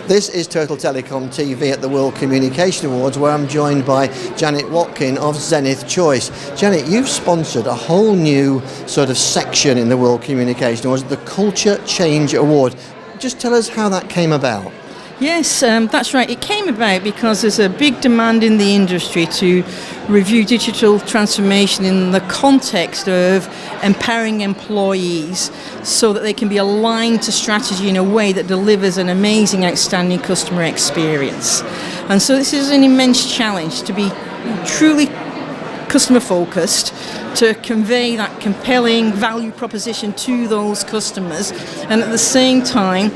This is Total Telecom TV at the World Communication Awards, where I'm joined by Janet Watkin of Zenith Choice. Janet, you've sponsored a whole new sort of section in the World Communication Awards, the Culture Change Award. Just tell us how that came about. Yes, that's right. It came about because there's a big demand in the industry to review digital transformation in the context of empowering employees so that they can be aligned to strategy in a way that delivers an amazing, outstanding customer experience. And so this is an immense challenge to be truly customer focused, to convey that compelling value proposition to those customers, and at the same time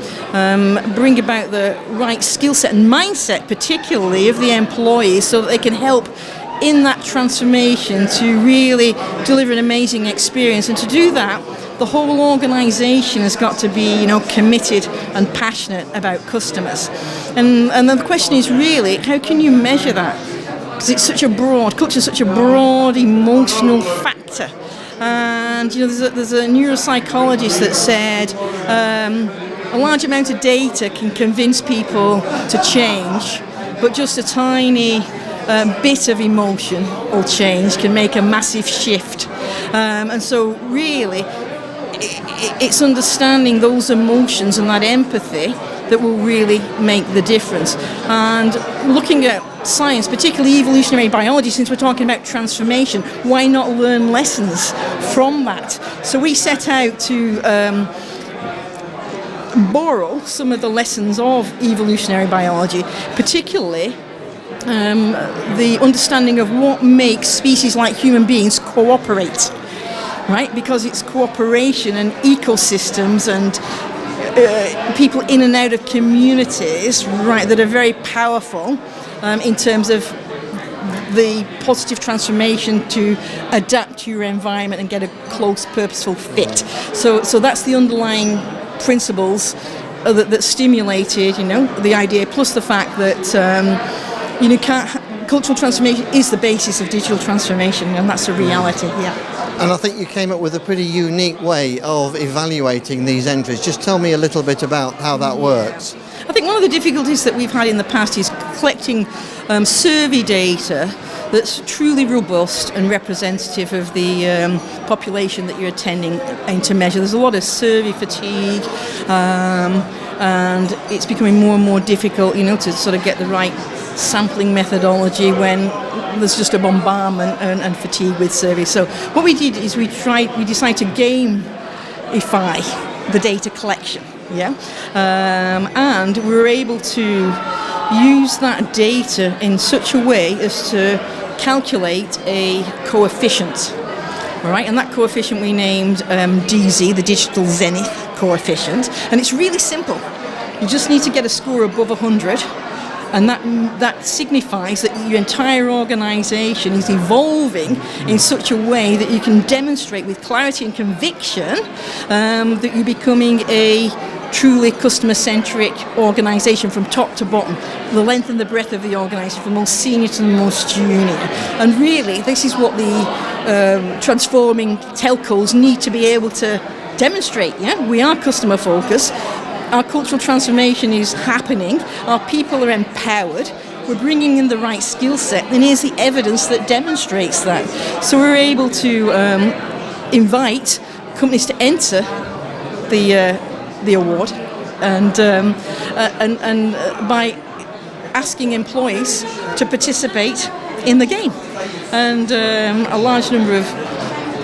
bring about the right skill set and mindset, particularly of the employees, so that they can help in that transformation to really deliver an amazing experience. And to do that, the whole organisation has got to be, committed and passionate about customers. And then the question is really, how can you measure that? Because it's such a broad, culture is such a broad emotional factor. And there's a neuropsychologist that said a large amount of data can convince people to change, but just a tiny bit of emotion or change can make a massive shift. And so really, it's understanding those emotions and that empathy that will really make the difference. And looking at science, particularly evolutionary biology, since we're talking about transformation, why not learn lessons from that? So we set out to borrow some of the lessons of evolutionary biology, particularly the understanding of what makes species like human beings cooperate, right? Because it's cooperation and ecosystems and people in and out of communities, right, that are very powerful in terms of the positive transformation to adapt to your environment and get a close, purposeful fit. So that's the underlying principles that stimulated, the idea, plus the fact that cultural transformation is the basis of digital transformation, and that's a reality. Yeah. And I think you came up with a pretty unique way of evaluating these entries. Just tell me a little bit about how that works. I think one of the difficulties that we've had in the past is collecting survey data that's truly robust and representative of the population that you're attending and to measure. There's a lot of survey fatigue, and it's becoming more and more difficult, to sort of get the right sampling methodology when there's just a bombardment and fatigue with surveys. So what we did is we decided to gamify the data collection, and we were able to use that data in such a way as to calculate a coefficient, all right? And that coefficient we named DZ, the Digital Zenith coefficient, and it's really simple. You just need to get a score above 100. And that signifies that your entire organisation is evolving in such a way that you can demonstrate with clarity and conviction that you're becoming a truly customer-centric organisation from top to bottom, the length and the breadth of the organisation, from most senior to the most junior. And really, this is what the transforming telcos need to be able to demonstrate. We are customer-focused. Our cultural transformation is happening, our people are empowered, we're bringing in the right skill set, and here's the evidence that demonstrates that. So we're able to invite companies to enter the award, and by asking employees to participate in the game. And a large number of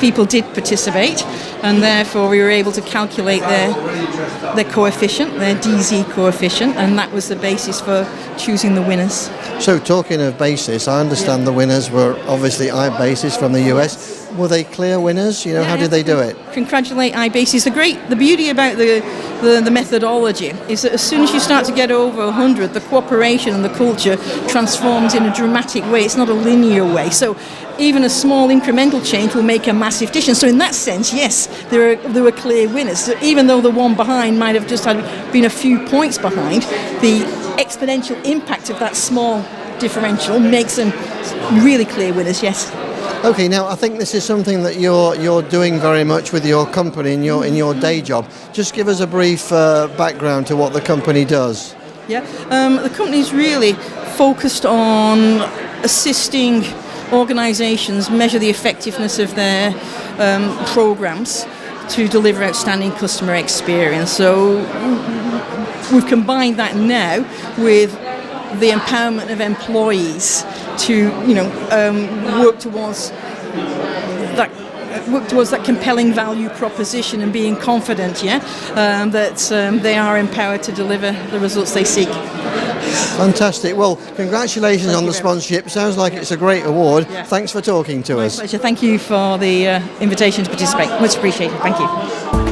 people did participate, and therefore we were able to calculate their coefficient, their DZ coefficient, and that was the basis for choosing the winners. So talking of basis, I understand the winners were obviously iBasis from the US. Were they clear winners? How did they do it? Congratulate iBasis. The beauty about the methodology is that as soon as you start to get over 100, the cooperation and the culture transforms in a dramatic way. It's not a linear way. So even a small incremental change will make a massive difference. So in that sense, yes, there were clear winners. So even though the one behind might have just been a few points behind, the exponential impact of that small differential makes them really clear winners, yes. Okay, now I think this is something that you're doing very much with your company in your day job. Just give us a brief background to what the company does. Yeah, the company's really focused on assisting organisations measure the effectiveness of their programs to deliver outstanding customer experience. So we've combined that now with the empowerment of employees to, work towards that compelling value proposition and being confident, that they are empowered to deliver the results they seek. Fantastic. Well, congratulations on the sponsorship. Sounds like it's a great award. Yeah. Thanks for talking to us. My pleasure. Thank you for the invitation to participate. Much appreciated. Thank you.